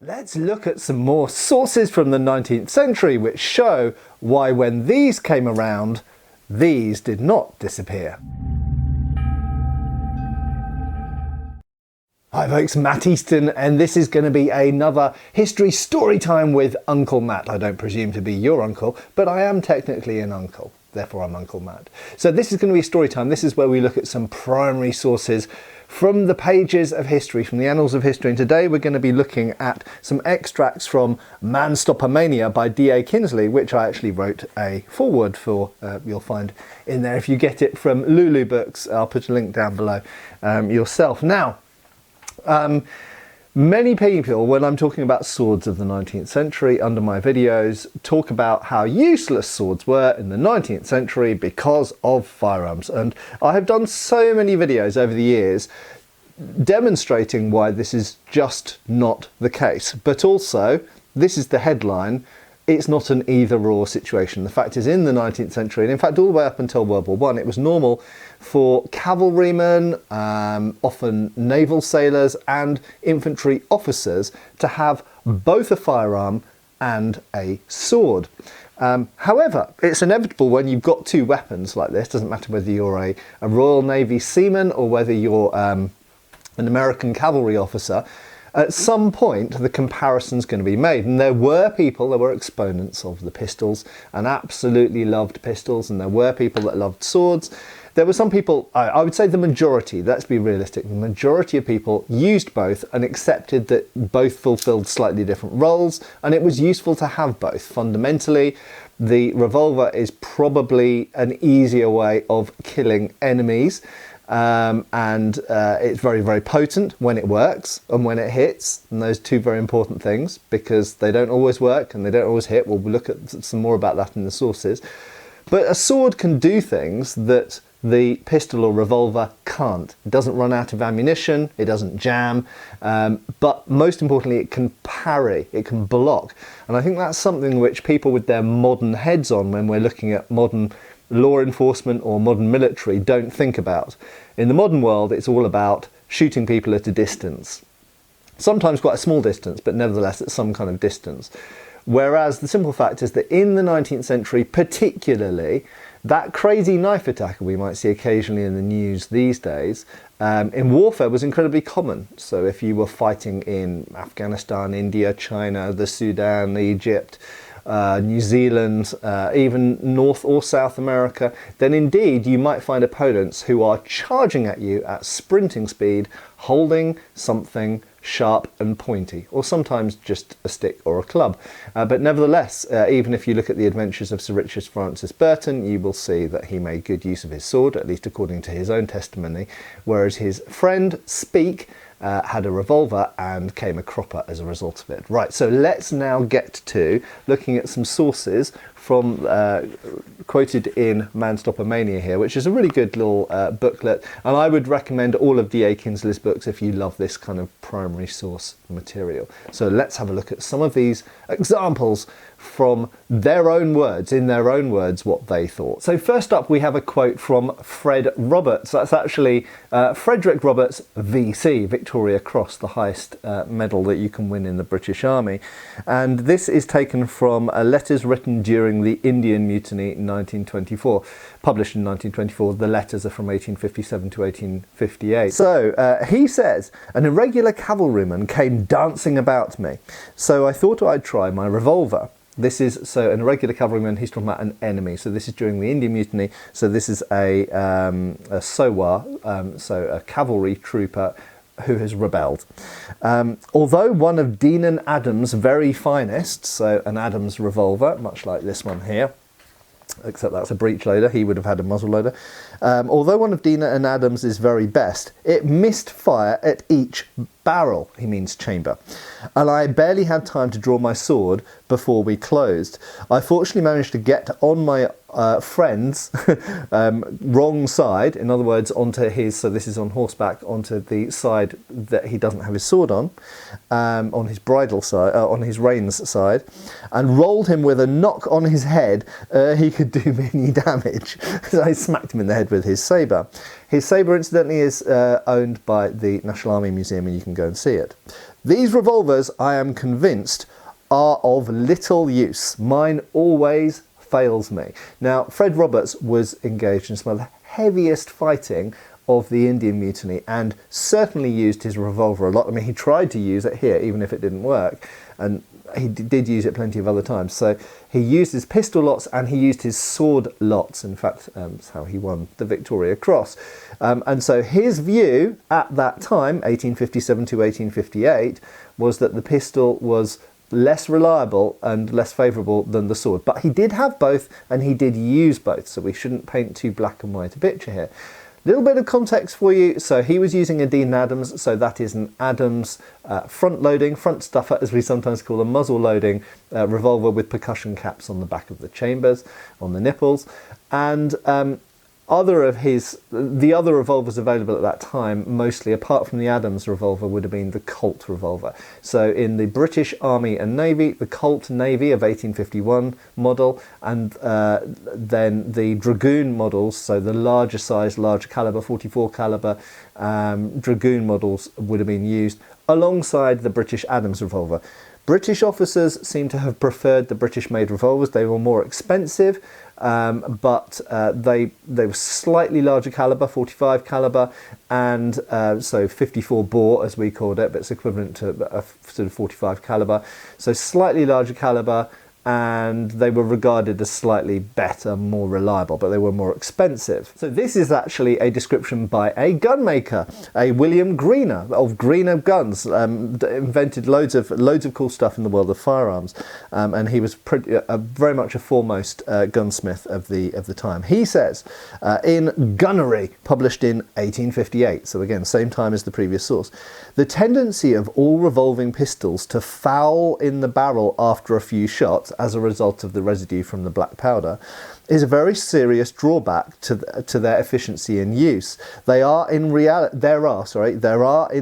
Let's look at some more sources from the 19th century which show why when these came around, these did not disappear. Hi folks, Matt Easton, and this is going to be another history story time with Uncle Matt. I don't presume to be your uncle, but I am technically an uncle. Therefore I'm Uncle Matt. So this is going to be story time. This is where we look at some primary sources from the pages of history, from the annals of history. And today we're going to be looking at some extracts from Man-Stopper-Mania by D.A. Kinsley, which I actually wrote a foreword for. You'll find in there if you get it from Lulu Books. I'll put a link down below yourself. Now, many people, when I'm talking about swords of the 19th century under my videos, talk about how useless swords were in the 19th century because of firearms. And I have done so many videos over the years demonstrating why this is just not the case. But also, this is the headline, it's not an either-or situation. The fact is, in the 19th century, and in fact all the way up until World War I, it was normal for cavalrymen, often naval sailors and infantry officers to have both a firearm and a sword. However, it's inevitable when you've got two weapons like this, doesn't matter whether you're a Royal Navy seaman or whether you're an American cavalry officer, at some point the comparison's going to be made. And there were exponents of the pistols and absolutely loved pistols, and there were people that loved swords. There were some people, I would say the majority, let's be realistic, the majority of people used both and accepted that both fulfilled slightly different roles, and it was useful to have both. Fundamentally, the revolver is probably an easier way of killing enemies. It's very, very potent when it works and when it hits, and those two very important things, because they don't always work and they don't always hit. We'll look at some more about that in the sources. But a sword can do things that the pistol or revolver can't. It doesn't run out of ammunition, it doesn't jam, but most importantly it can parry, it can block. And I think that's something which people with their modern heads on, when we're looking at modern law enforcement or modern military, don't think about. In the modern world, it's all about shooting people at a distance. Sometimes quite a small distance, but nevertheless at some kind of distance. Whereas the simple fact is that in the 19th century particularly, that crazy knife attacker we might see occasionally in the news these days, in warfare was incredibly common. So if you were fighting in Afghanistan, India, China, the Sudan, Egypt, New Zealand, even North or South America, then indeed you might find opponents who are charging at you at sprinting speed, holding something sharp and pointy, or sometimes just a stick or a club. But nevertheless, even if you look at the adventures of Sir Richard Francis Burton, you will see that he made good use of his sword, at least according to his own testimony, whereas his friend Speke had a revolver and came a cropper as a result of it. Right, so let's now get to looking at some sources from quoted in Man-Stopper-Mania here, which is a really good little booklet, and I would recommend all of D.A. Kinsley's books if you love this kind of primary source material. So let's have a look at some of these examples from their own words, in their own words, what they thought. So first up we have a quote from Fred Roberts. That's actually Frederick Roberts VC, Victoria Cross, the highest medal that you can win in the British Army. And this is taken from letters written during the Indian Mutiny in 1924, published in 1924. The letters are from 1857 to 1858. So he says, an irregular cavalryman came dancing about me, so I thought I'd try my revolver. This is, so an irregular cavalryman, he's talking about an enemy. So this is during the Indian Mutiny. So this is a sowar, so a cavalry trooper who has rebelled. Although one of Dean and Adams' very finest, so an Adams revolver, much like this one here, except that's a breech loader, he would have had a muzzle loader. Although one of Dean and Adams' is very best, it missed fire at each barrel, he means chamber, and I barely had time to draw my sword before we closed. I fortunately managed to get on my friend's wrong side, in other words onto his, so this is on horseback, onto the side that he doesn't have his sword on his bridle side, on his reins side, and rolled him with a knock on his head. He could do me any damage. So I smacked him in the head with his sabre. His sabre incidentally is owned by the National Army Museum, and you can go and see it. These revolvers, I am convinced, are of little use. Mine always fails me. Now, Fred Roberts was engaged in some of the heaviest fighting of the Indian Mutiny and certainly used his revolver a lot. I mean, he tried to use it here, even if it didn't work, and he did use it plenty of other times. So he used his pistol lots and he used his sword lots. In fact, that's how he won the Victoria Cross. And so his view at that time, 1857 to 1858, was that the pistol was less reliable and less favourable than the sword. But he did have both and he did use both, so we shouldn't paint too black and white a picture here. Little bit of context for you. So he was using a Dean Adams, so that is an Adams front stuffer, as we sometimes call a muzzle loading revolver with percussion caps on the back of the chambers, on the nipples. And the other revolvers available at that time, mostly apart from the Adams revolver, would have been the Colt revolver. So in the British Army and Navy, the Colt Navy of 1851 model, and then the Dragoon models, so the larger size, larger caliber, 44 caliber Dragoon models would have been used alongside the British Adams revolver. British officers seem to have preferred the British-made revolvers. They were more expensive, but they were slightly larger caliber, 45 caliber, and so 54 bore, as we called it, but it's equivalent to a sort of 45 caliber. So slightly larger caliber, and they were regarded as slightly better, more reliable, but they were more expensive. So this is actually a description by a gunmaker, a William Greener of Greener Guns, invented loads of cool stuff in the world of firearms, and he was very much a foremost gunsmith of the time. He says in Gunnery, published in 1858, so again same time as the previous source, the tendency of all revolving pistols to foul in the barrel after a few shots as a result of the residue from the black powder is a very serious drawback to their efficiency in use. There are in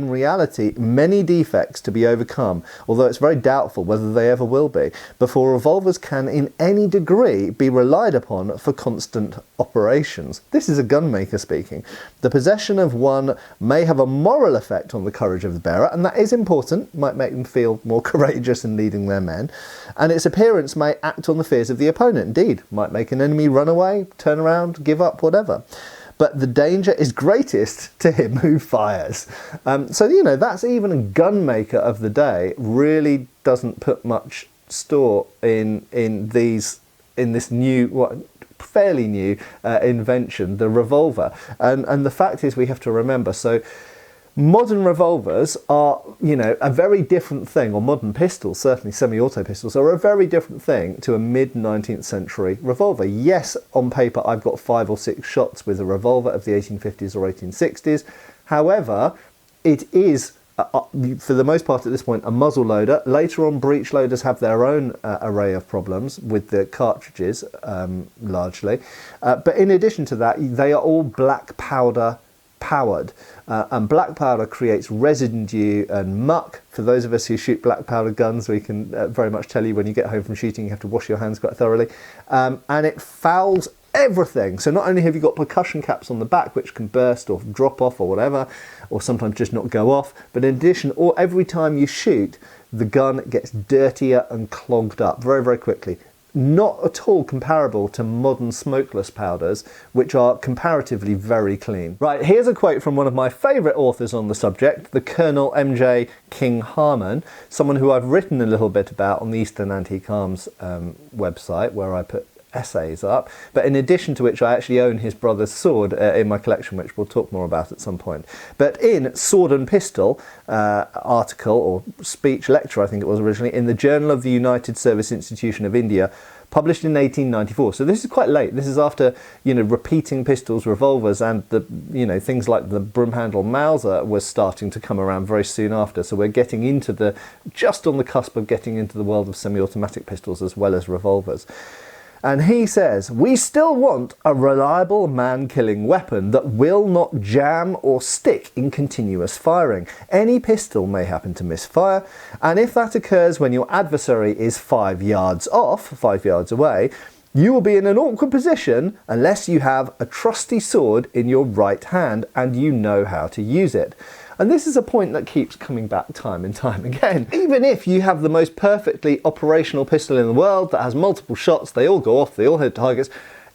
reality many defects to be overcome, although it's very doubtful whether they ever will be, before revolvers can in any degree be relied upon for constant operations. This is a gunmaker speaking. The possession of one may have a moral effect on the courage of the bearer, and that is important, might make them feel more courageous in leading their men, and its appearance may act on the fears of the opponent. Indeed, might make an enemy run away, turn around, give up, whatever. But the danger is greatest to him who fires. So, you know, that's even a gunmaker of the day really doesn't put much store in this new, fairly new invention, the revolver. And the fact is, we have to remember, so modern revolvers are, you know, a very different thing, or modern pistols, certainly semi-auto pistols, are a very different thing to a mid-19th century revolver. Yes, on paper I've got 5 or 6 shots with a revolver of the 1850s or 1860s. However, it is, for the most part at this point, a muzzle loader. Later on, breech loaders have their own array of problems with the cartridges, largely. But in addition to that, they are all black powder powered, and black powder creates residue and muck. For those of us who shoot black powder guns, we can very much tell you when you get home from shooting you have to wash your hands quite thoroughly, and it fouls everything. So not only have you got percussion caps on the back which can burst or drop off or whatever, or sometimes just not go off, but in addition, every time you shoot, the gun gets dirtier and clogged up very, very quickly. Not at all comparable to modern smokeless powders, which are comparatively very clean. Right, here's a quote from one of my favourite authors on the subject, the Colonel M.J. King Harman, someone who I've written a little bit about on the Easton Antique Arms website, where I put essays up, but in addition to which I actually own his brother's sword in my collection, which we'll talk more about at some point. But in Sword and Pistol article, or speech lecture I think it was originally, in the Journal of the United Service Institution of India, published in 1894. So this is quite late. This is after, you know, repeating pistols, revolvers, and the, you know, things like the broom handle Mauser was starting to come around very soon after. So we're getting into just on the cusp of getting into the world of semi-automatic pistols as well as revolvers. And he says, we still want a reliable man-killing weapon that will not jam or stick in continuous firing. Any pistol may happen to misfire, and if that occurs when your adversary is 5 yards off, 5 yards away, You will be in an awkward position unless you have a trusty sword in your right hand and you know how to use it. And this is a point that keeps coming back time and time again. Even if you have the most perfectly operational pistol in the world that has multiple shots, they all go off, they all hit targets,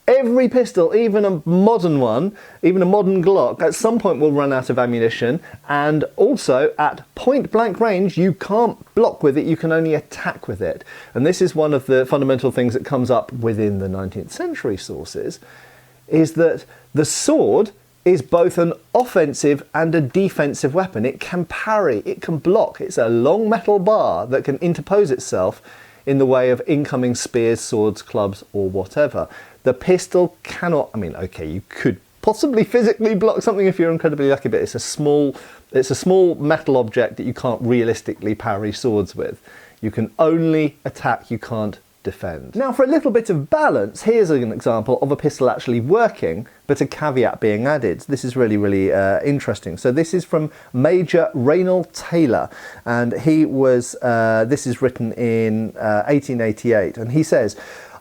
every pistol, even a modern one, even a modern Glock, at some point will run out of ammunition, and also at point blank range you can't block with it, you can only attack with it. And this is one of the fundamental things that comes up within the 19th century sources, is that the sword is both an offensive and a defensive weapon. It can parry, it can block. It's a long metal bar that can interpose itself in the way of incoming spears, swords, clubs, or whatever. The pistol cannot, I mean, okay, you could possibly physically block something if you're incredibly lucky, but it's a small metal object that you can't realistically parry swords with. You can only attack, you can't defend. Now, for a little bit of balance, here's an example of a pistol actually working, but a caveat being added. This is really interesting. So this is from Major Raynald Taylor, and he was, this is written in 1888, and he says,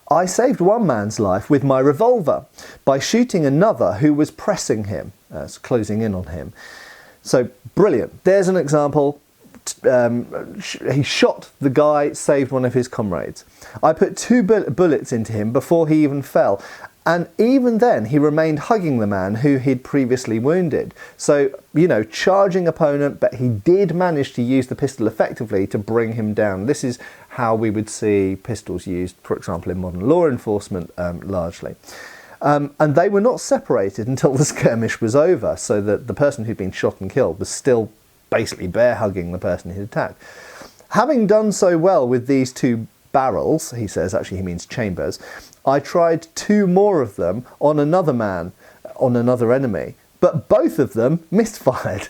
"I saved one man's life with my revolver by shooting another who was pressing him," closing in on him. So brilliant. There's an example. He shot the guy, saved one of his comrades. I put 2 bullets into him before he even fell, and even then he remained hugging the man who he'd previously wounded. So, you know, charging opponent, but he did manage to use the pistol effectively to bring him down. This is how we would see pistols used, for example, in modern law enforcement, largely. And they were not separated until the skirmish was over, so that the person who'd been shot and killed was still basically bear hugging the person he'd attacked. Having done so well with these 2 barrels, he says, actually he means chambers, I tried 2 more of them on another man, on another enemy, but both of them misfired.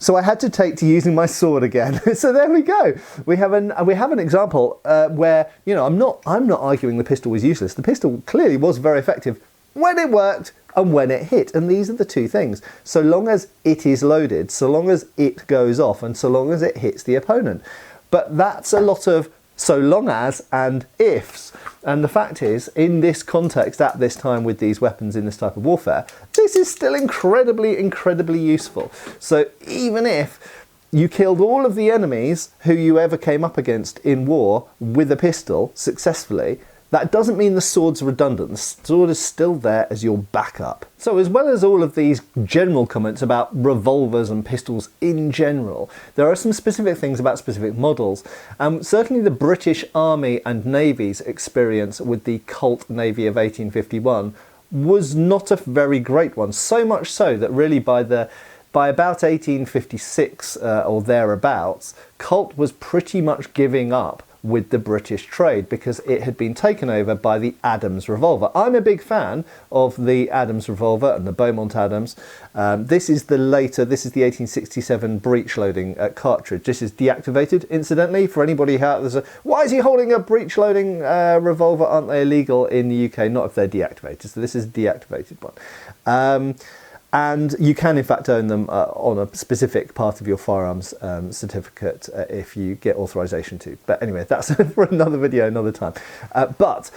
So I had to take to using my sword again. So there we go. We have an example where, you know, I'm not arguing the pistol was useless. The pistol clearly was very effective when it worked and when it hit. And these are the 2 things. So long as it is loaded, so long as it goes off, and so long as it hits the opponent. But that's a lot of so long as and ifs. And the fact is, in this context, at this time with these weapons in this type of warfare, this is still incredibly useful. So even if you killed all of the enemies who you ever came up against in war with a pistol successfully, that doesn't mean the sword's redundant. The sword is still there as your backup. So as well as all of these general comments about revolvers and pistols in general, there are some specific things about specific models. Certainly the British Army and Navy's experience with the Colt Navy of 1851 was not a very great one. So much so that really by about 1856 or thereabouts, Colt was pretty much giving up with the British trade because it had been taken over by the Adams revolver. I'm a big fan of the Adams revolver and the Beaumont Adams. This is the 1867 breech loading cartridge. This is deactivated, incidentally, for anybody who has why is he holding a breech loading revolver? Aren't they illegal in the UK? Not if they're deactivated. So this is a deactivated one. And you can in fact own them on a specific part of your firearms certificate if you get authorization to. But anyway, that's for another video, another time. But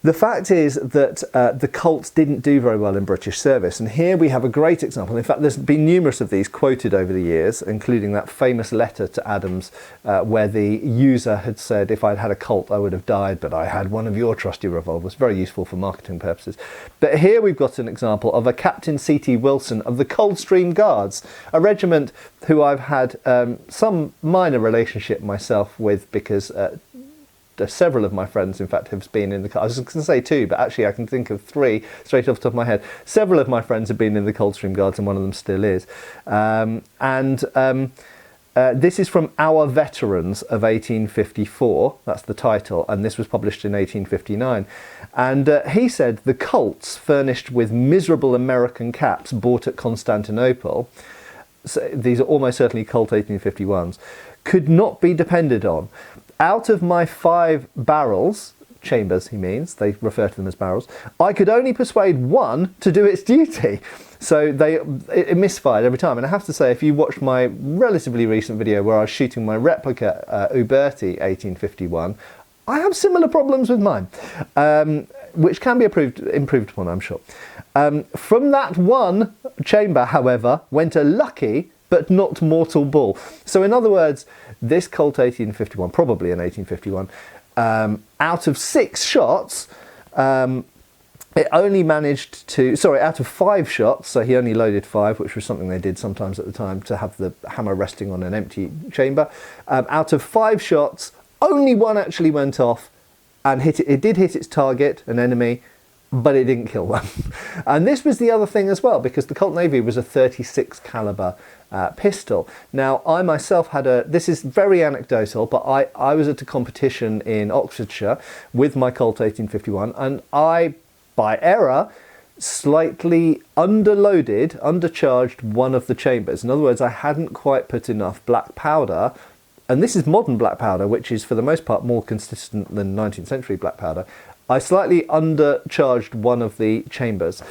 the fact is that the Colts didn't do very well in British service, and here we have a great example. In fact, there's been numerous of these quoted over the years, including that famous letter to Adams where the user had said, if I'd had a Colt I would have died, but I had one of your trusty revolvers. Very useful for marketing purposes. But here we've got an example of a Captain C.T. Wilson of the Coldstream Guards, a regiment who I've had some minor relationship myself with because several of my friends, in fact, have been in the... I was going to say 2, but actually I can think of 3 straight off the top of my head. Several of my friends have been in the Coldstream Guards, and one of them still is. This is from Our Veterans of 1854. That's the title, and this was published in 1859. And he said, the Colts, furnished with miserable American caps bought at Constantinople, so these are almost certainly Colt 1851s, could not be depended on. Out of my 5 barrels, chambers he means, they refer to them as barrels, I could only persuade 1 to do its duty. So it misfired every time. And I have to say, if you watched my relatively recent video where I was shooting my replica Uberti 1851, I have similar problems with mine. which can be improved upon, I'm sure. From that one chamber, however, went a lucky but not mortal ball. So in other words, this Colt 1851, probably an 1851, out of 6 shots, it only managed to, sorry, out of 5 shots, so he only loaded 5, which was something they did sometimes at the time to have the hammer resting on an empty chamber. Out of 5 shots, only 1 actually went off and hit it. It did hit its target, an enemy, but it didn't kill them. And this was the other thing as well, because the Colt Navy was a 36 caliber pistol. Now, I myself had this is very anecdotal, but I was at a competition in Oxfordshire with my Colt 1851, and I, by error, slightly undercharged one of the chambers. In other words, I hadn't quite put enough black powder, and this is modern black powder, which is for the most part more consistent than 19th century black powder. I slightly undercharged one of the chambers.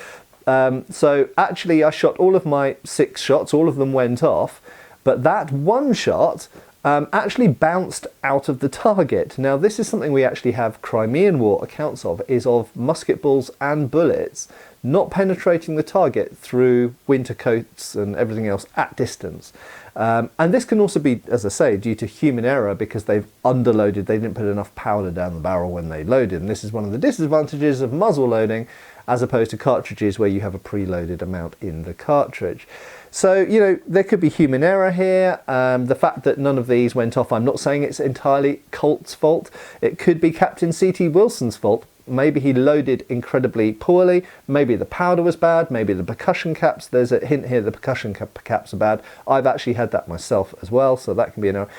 So actually I shot all of my 6 shots, all of them went off, but that one shot actually bounced out of the target. Now this is something we actually have Crimean War accounts of, is of musket balls and bullets not penetrating the target through winter coats and everything else at distance. And this can also be, as I say, due to human error, because they've underloaded, they didn't put enough powder down the barrel when they loaded. And this is one of the disadvantages of muzzle loading as opposed to cartridges where you have a preloaded amount in the cartridge. So, you know, there could be human error here. The fact that none of these went off, I'm not saying it's entirely Colt's fault. It could be Captain C.T. Wilson's fault. Maybe he loaded incredibly poorly, maybe the powder was bad, maybe the percussion caps, there's a hint here the percussion caps are bad. I've actually had that myself as well, so that can be an error.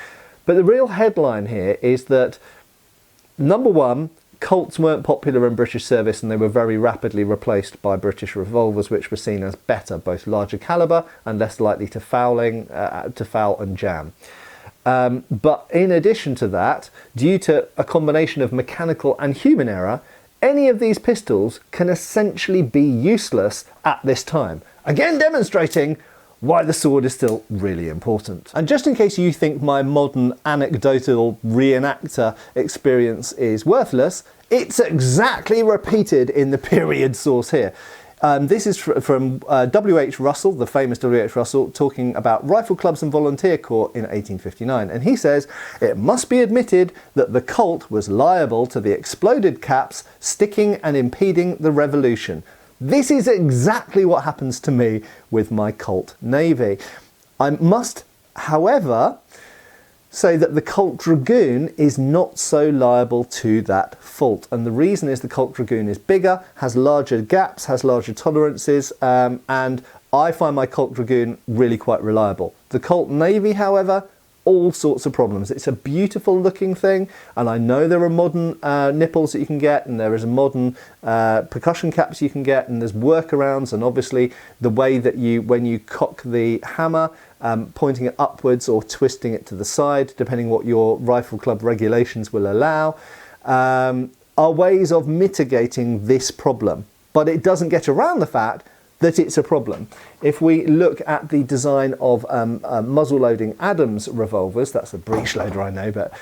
But the real headline here is that, number one, Colts weren't popular in British service and they were very rapidly replaced by British revolvers, which were seen as better, both larger caliber and less likely to foul and jam. But in addition to that, due to a combination of mechanical and human error, any of these pistols can essentially be useless at this time. Again, demonstrating why the sword is still really important. And just in case you think my modern anecdotal reenactor experience is worthless, it's exactly repeated in the period source here. This is from W.H. Russell, the famous W.H. Russell, talking about Rifle Clubs and Volunteer Corps in 1859. And he says, "It must be admitted that the Colt was liable to the exploded caps sticking and impeding the revolution. This is exactly what happens to me with my Colt Navy. I must, however, say that the Colt Dragoon is not so liable to that fault. And the reason is the Colt Dragoon is bigger, has larger gaps, has larger tolerances, and I find my Colt Dragoon really quite reliable. The Colt Navy, however, all sorts of problems. It's a beautiful looking thing, and I know there are modern nipples that you can get, and there is a modern percussion caps you can get, and there's workarounds, and obviously the way that when you cock the hammer, pointing it upwards or twisting it to the side, depending what your rifle club regulations will allow, are ways of mitigating this problem. But it doesn't get around the fact that it's a problem. If we look at the design of muzzle-loading Adams revolvers, that's a breech loader I know, but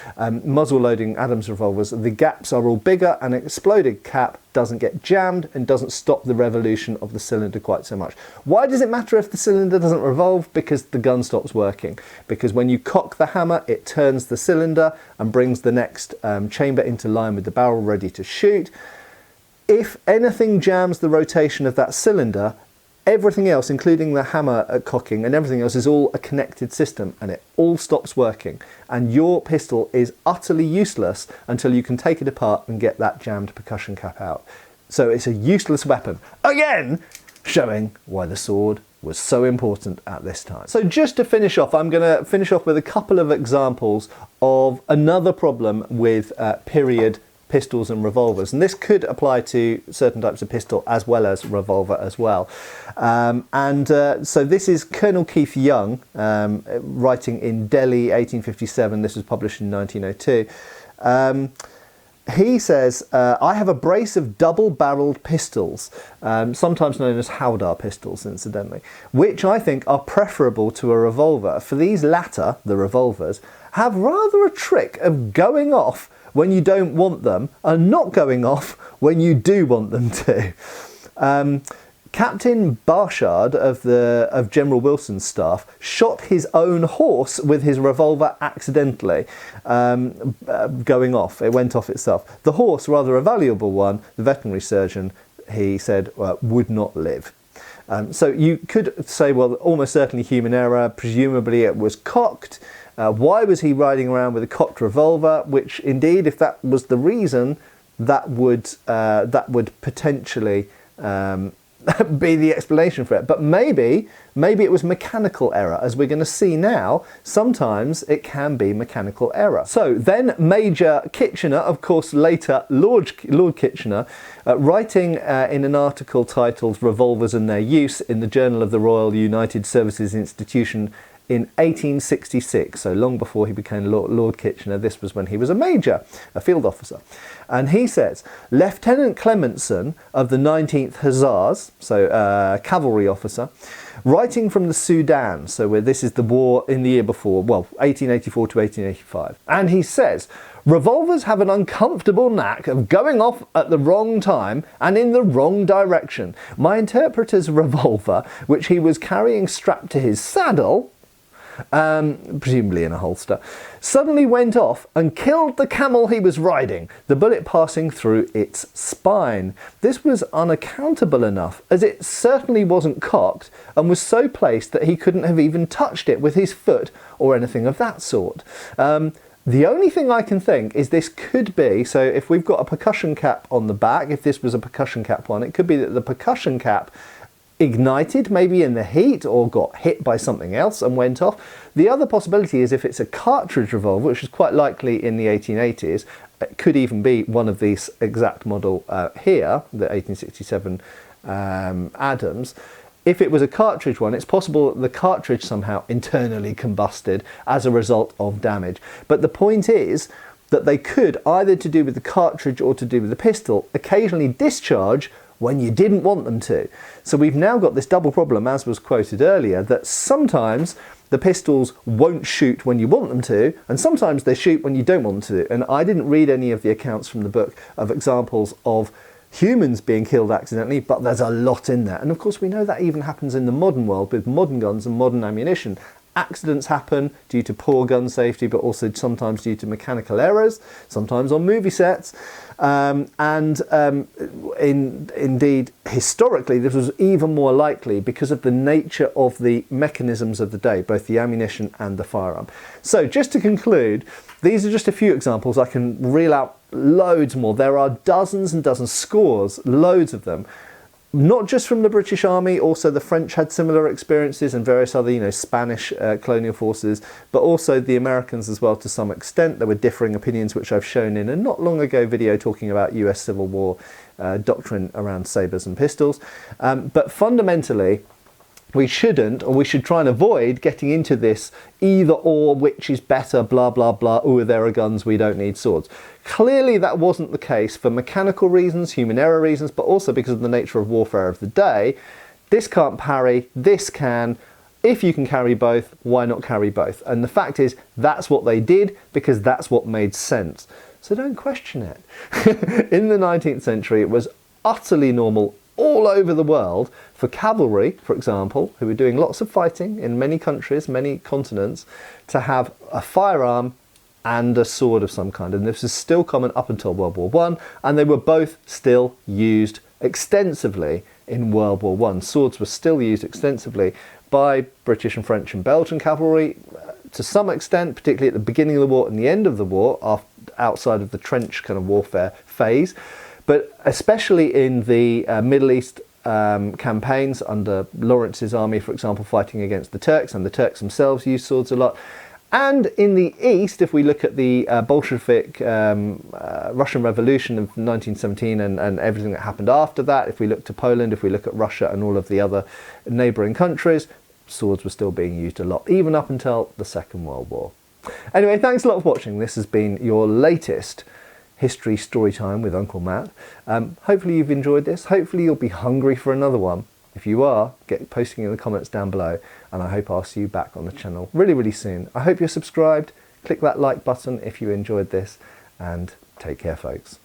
muzzle-loading Adams revolvers, the gaps are all bigger, and an exploded cap doesn't get jammed and doesn't stop the revolution of the cylinder quite so much. Why does it matter if the cylinder doesn't revolve? Because the gun stops working. Because when you cock the hammer, it turns the cylinder and brings the next chamber into line with the barrel ready to shoot. If anything jams the rotation of that cylinder, everything else, including the hammer cocking and everything else, is all a connected system, and it all stops working. And your pistol is utterly useless until you can take it apart and get that jammed percussion cap out. So it's a useless weapon. Again, showing why the sword was so important at this time. So just to finish off, I'm going to finish off with a couple of examples of another problem with period pistols and revolvers, and this could apply to certain types of pistol as well as revolver as well. So this is Colonel Keith Young, writing in Delhi, 1857. This was published in 1902. he says, I have a brace of double-barreled pistols, sometimes known as howdah pistols, incidentally, which I think are preferable to a revolver. For these latter, the revolvers, have rather a trick of going off when you don't want them and not going off when you do want them to. Captain Barshard of General Wilson's staff shot his own horse with his revolver accidentally, going off. It went off itself. The horse, rather a valuable one, the veterinary surgeon, he said, would not live. So you could say, well, almost certainly human error. Presumably it was cocked. Why was he riding around with a cocked revolver? Which, indeed, if that was the reason, that would potentially be the explanation for it. But maybe it was mechanical error. As we're going to see now, sometimes it can be mechanical error. So then Major Kitchener, of course later Lord Kitchener, writing in an article titled Revolvers and Their Use in the Journal of the Royal United Services Institution in 1866, so long before he became Lord Kitchener. This was when he was a major, a field officer. And he says, Lieutenant Clementson of the 19th Hussars, so cavalry officer, writing from the Sudan, so this is the war in the year before, well, 1884 to 1885. And he says, revolvers have an uncomfortable knack of going off at the wrong time and in the wrong direction. My interpreter's revolver, which he was carrying strapped to his saddle, presumably in a holster, suddenly went off and killed the camel he was riding, the bullet passing through its spine. This was unaccountable enough, as it certainly wasn't cocked and was so placed that he couldn't have even touched it with his foot or anything of that sort. The only thing I can think is this could be, so if we've got a percussion cap on the back, if this was a percussion cap one, it could be that the percussion cap ignited maybe in the heat or got hit by something else and went off. The other possibility is if it's a cartridge revolver, which is quite likely in the 1880s, it could even be one of these exact model here, the 1867 Adams. If it was a cartridge one, it's possible that the cartridge somehow internally combusted as a result of damage. But the point is that they could, either to do with the cartridge or to do with the pistol, occasionally discharge when you didn't want them to. So we've now got this double problem, as was quoted earlier, that sometimes the pistols won't shoot when you want them to, and sometimes they shoot when you don't want them to. And I didn't read any of the accounts from the book of examples of humans being killed accidentally, but there's a lot in there. And of course we know that even happens in the modern world with modern guns and modern ammunition. Accidents happen due to poor gun safety, but also sometimes due to mechanical errors, sometimes on movie sets. Indeed, historically, this was even more likely because of the nature of the mechanisms of the day, both the ammunition and the firearm. So just to conclude, these are just a few examples. I can reel out loads more. There are dozens and dozens, scores, loads of them. Not just from the British Army, also the French had similar experiences and various other, Spanish colonial forces, but also the Americans as well to some extent. There were differing opinions, which I've shown in a not long ago video talking about US Civil War doctrine around sabres and pistols. But fundamentally, we shouldn't, or we should try and avoid getting into this either or, which is better, blah, blah, blah, oh, there are guns, we don't need swords. Clearly that wasn't the case for mechanical reasons, human error reasons, but also because of the nature of warfare of the day. This can't parry, this can. If you can carry both, why not carry both? And the fact is, that's what they did because that's what made sense. So don't question it. In the 19th century, it was utterly normal all over the world for cavalry, for example, who were doing lots of fighting in many countries, many continents, to have a firearm and a sword of some kind. And this is still common up until World War I, and they were both still used extensively in World War I. Swords were still used extensively by British and French and Belgian cavalry to some extent, particularly at the beginning of the war and the end of the war, outside of the trench kind of warfare phase. But especially in the Middle East campaigns under Lawrence's army, for example, fighting against the Turks, and the Turks themselves used swords a lot. And in the East, if we look at the Bolshevik Russian Revolution of 1917 and everything that happened after that, if we look to Poland, if we look at Russia and all of the other neighbouring countries, swords were still being used a lot, even up until the Second World War. Anyway, thanks a lot for watching. This has been your latest history story time with Uncle Matt. Hopefully you've enjoyed this. Hopefully you'll be hungry for another one. If you are, get posting in the comments down below, and I hope I'll see you back on the channel really, really soon. I hope you're subscribed. Click that like button if you enjoyed this, and take care, folks.